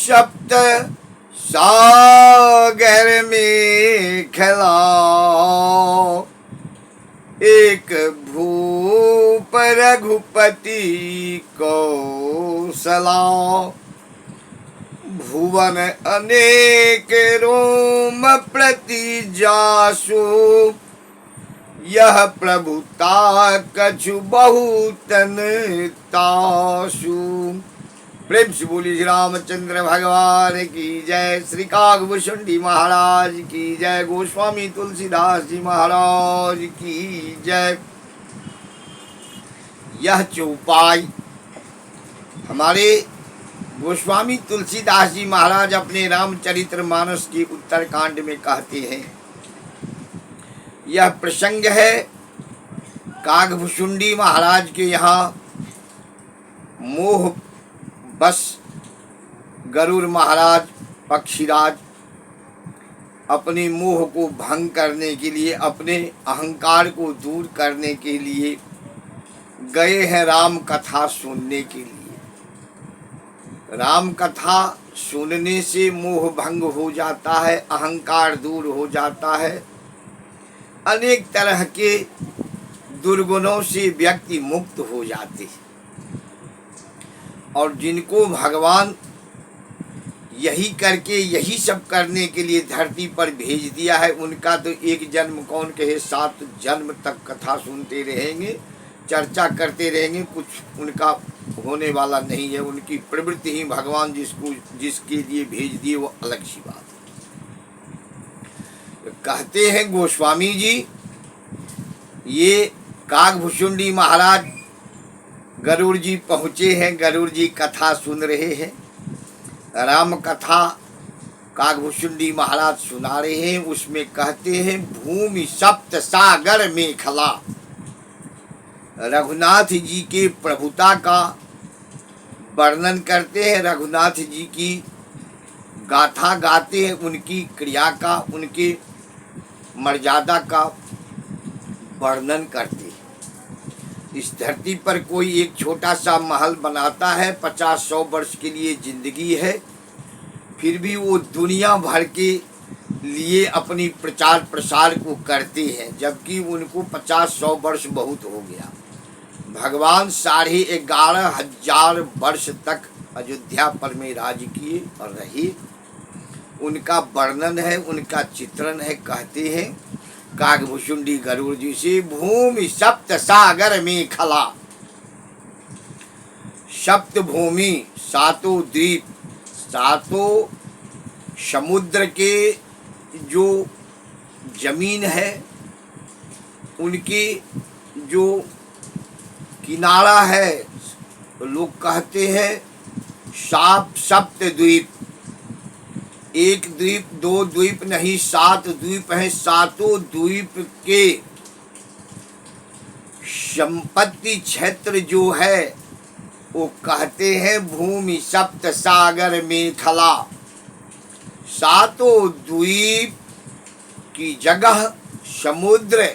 सप्त सागर में खिलाओ, एक भूप रघुपति कौशला। भुवन अनेक रोम प्रति जासु, यह प्रभुता कछु बहुतन तासु। प्रेम से बोली श्री रामचंद्र भगवान की जय, श्री कागभूषुंडी महाराज की जय, गोस्वामी तुलसीदास जी महाराज की जय। यह चौपाई हमारे गोस्वामी तुलसीदास जी महाराज अपने रामचरितमानस की उत्तरकांड में कहते हैं। यह प्रसंग है कागभूषुंडी महाराज के यहाँ मोह बस गरुड़ महाराज पक्षीराज अपने मोह को भंग करने के लिए, अपने अहंकार को दूर करने के लिए गए हैं राम कथा सुनने के लिए। राम कथा सुनने से मोह भंग हो जाता है, अहंकार दूर हो जाता है, अनेक तरह के दुर्गुणों से व्यक्ति मुक्त हो जाते हैं। और जिनको भगवान यही करके, यही सब करने के लिए धरती पर भेज दिया है, उनका तो एक जन्म कौन कहे 7 जन्म तक कथा सुनते रहेंगे, चर्चा करते रहेंगे, कुछ उनका होने वाला नहीं है। उनकी प्रवृत्ति ही भगवान जिसके लिए भेज दिए वो अलग सी बात है। कहते हैं गोस्वामी जी, ये कागभूषुंडी महाराज गरुड़ जी पहुँचे हैं, गरुड़ जी कथा सुन रहे हैं, राम कथा कागभूषुंडी महाराज सुना रहे हैं। उसमें कहते हैं भूमि सप्त सागर में खला। रघुनाथ जी के प्रभुता का वर्णन करते हैं, रघुनाथ जी की गाथा गाते हैं, उनकी क्रिया का, उनके मर्यादा का वर्णन करते हैं। इस धरती पर कोई एक छोटा सा महल बनाता है, 50-100 वर्ष के लिए जिंदगी है, फिर भी वो दुनिया भर के लिए अपनी प्रचार प्रसार को करते हैं, जबकि उनको 50-100 वर्ष बहुत हो गया। भगवान 11,500 वर्ष तक अयोध्या पर में राज किए और रहे। उनका वर्णन है, उनका चित्रण है। कहते हैं कागभूषुंडी गरुड़ जी से, भूमि सप्त सागर में खला। सप्त भूमि, 7 द्वीप, 7 समुद्र के जो जमीन है, उनकी जो किनारा है, लोग कहते हैं सप्त द्वीप। 1 द्वीप 2 द्वीप नहीं, 7 द्वीप हैं। 7 द्वीप के संपत्ति क्षेत्र जो है वो कहते हैं भूमि सप्त सागर में खला। 7 द्वीप की जगह समुद्र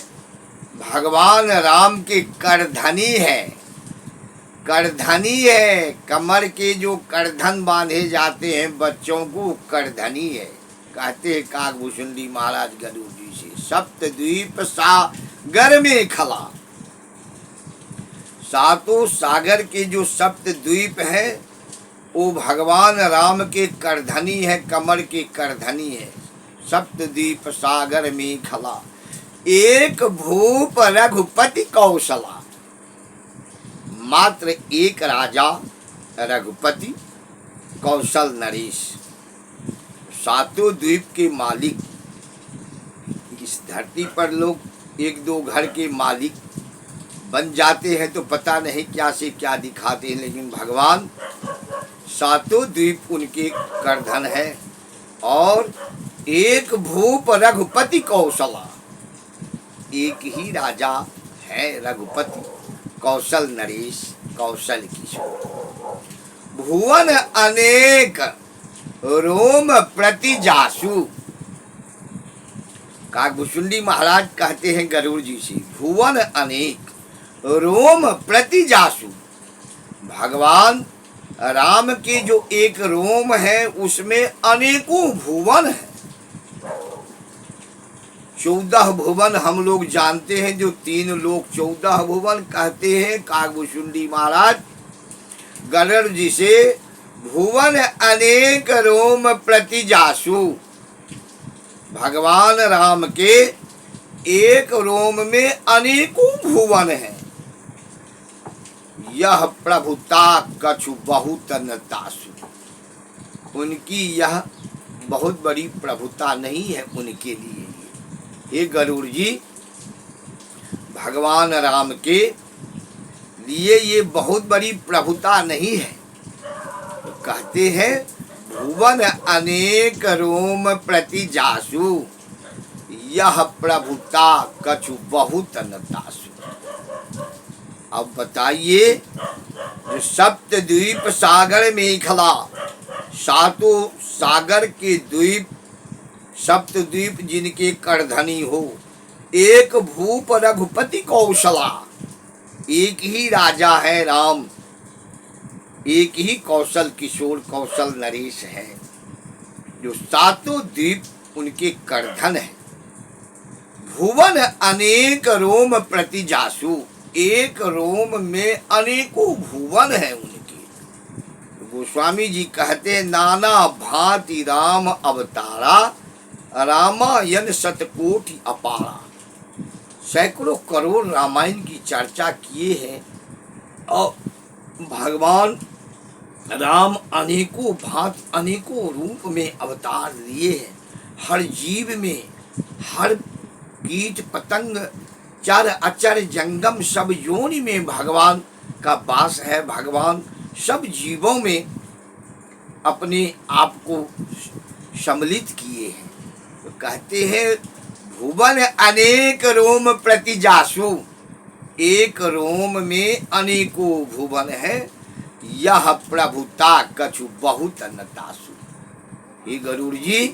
भगवान राम के करधनी है, करधनी है। कमर के जो करधन बांधे जाते हैं बच्चों को, करधनी है। कहते हैं कागभूषुंडी महाराज गरुड़ जी से, सप्तद्वीप सागर में खला। 7 सागर के जो सप्तद्वीप है वो भगवान राम के करधनी है, कमर के करधनी है। सप्तद्वीप सागर में खला, एक भूप रघुपति कौशला। मात्र एक राजा रघुपति कौशल नरेश, 7 द्वीप के मालिक। इस धरती पर लोग 1-2 घर के मालिक बन जाते हैं तो पता नहीं क्या से क्या दिखाते हैं, लेकिन भगवान 7 द्वीप उनके करधन है। और एक भूप रघुपति कौशला, एक ही राजा है रघुपति, कौशल नरेश, कौशल किशोर। भुवन अनेक रोम प्रति जासु। कागभूषुंडी महाराज कहते हैं गरुड़ जी से, भुवन अनेक रोम प्रति जासु। भगवान राम के जो एक रोम है उसमें अनेकों भुवन है। 14 भुवन हम लोग जानते हैं, जो 3 लोग 14 भुवन कहते हैं। कागभूषुंडी महाराज गरुड़ जी से भुवन अनेक रोम प्रति जासु, भगवान राम के एक रोम में अनेकों भुवन है। यह प्रभुता कछु बहुत नतासु, उनकी यह बहुत बड़ी प्रभुता नहीं है उनके लिए। हे गरुड़ जी, भगवान राम के लिए ये बहुत बड़ी प्रभुता नहीं है। तो कहते हैं भुवन अनेक रोम प्रति जासु, यह प्रभुता कछु बहुत नतासु। अब बताइए, जो सप्तद्वीप सागर मेखला, 7 सागर के द्वीप, सप्तद्वीप जिनके करधनी हो, एक भूप रघुपति कौशला, एक ही राजा है राम, एक ही कौशल किशोर कौशल नरेश है, जो 7 द्वीप उनके करधन है। भुवन अनेक रोम प्रति जासु, एक रोम में अनेकों भुवन है उनके। गोस्वामी जी कहते नाना भांति राम अवतारा, रामायण शतकोटि अपारा। सैकड़ों करोड़ रामायण की चर्चा किए हैं और भगवान राम अनेकों भांति अनेकों रूप में अवतार लिए हैं। हर जीव में, हर कीट पतंग चर अचर जंगम सब योनि में भगवान का वास है। भगवान सब जीवों में अपने आप को सम्मिलित किए हैं। तो कहते हैं भुवन अनेक रोम प्रति जासु, एक रोम में अनेकों भुवन है। यह प्रभुता कछु बहुत नतासु। हे गरुड़ जी,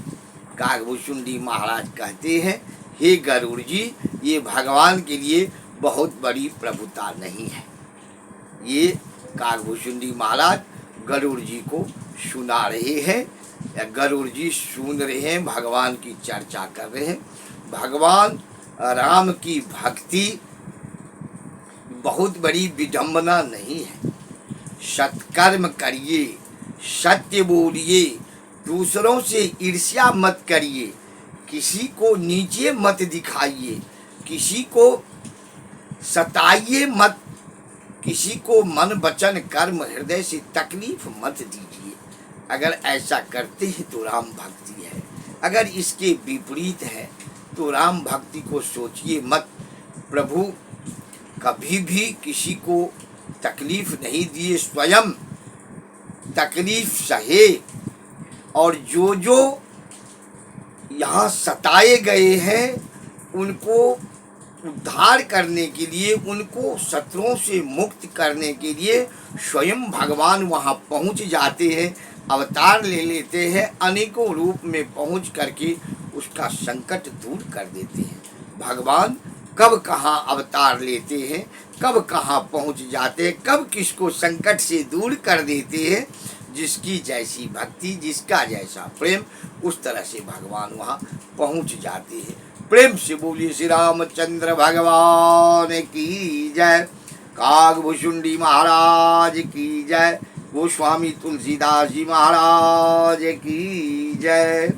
कागभूषुंडी महाराज कहते हैं, हे गरुड़ जी, ये भगवान के लिए बहुत बड़ी प्रभुता नहीं है। ये कागभूषुंडी महाराज गरुड़ जी को सुना रहे हैं, या गरुड़ जी सुन रहे हैं, भगवान की चर्चा कर रहे हैं। भगवान राम की भक्ति बहुत बड़ी विडंबना नहीं है। सत्कर्म करिए, सत्य बोलिए, दूसरों से ईर्ष्या मत करिए, किसी को नीचे मत दिखाइए, किसी को सताइए मत, किसी को मन वचन कर्म हृदय से तकलीफ मत दीजिए। अगर ऐसा करते हैं तो राम भक्ति है, अगर इसके विपरीत है तो राम भक्ति को सोचिए मत। प्रभु कभी भी किसी को तकलीफ नहीं दिए, स्वयं तकलीफ सहे, और जो जो यहाँ सताए गए हैं उनको उद्धार करने के लिए, उनको शत्रुओं से मुक्त करने के लिए स्वयं भगवान वहाँ पहुँच जाते हैं, अवतार ले लेते हैं, अनेकों रूप में पहुँच करके उसका संकट दूर कर देते हैं। भगवान कब कहाँ अवतार लेते हैं, कब कहाँ पहुँच जाते हैं, कब किसको संकट से दूर कर देते हैं। जिसकी जैसी भक्ति, जिसका जैसा प्रेम, उस तरह से भगवान वहाँ पहुँच जाते हैं। प्रेम से बोलिए श्री रामचंद्र भगवान की जय, कागभूषुंडी महाराज की जय, गोस्वामी तुलसीदास जी महाराज की जय।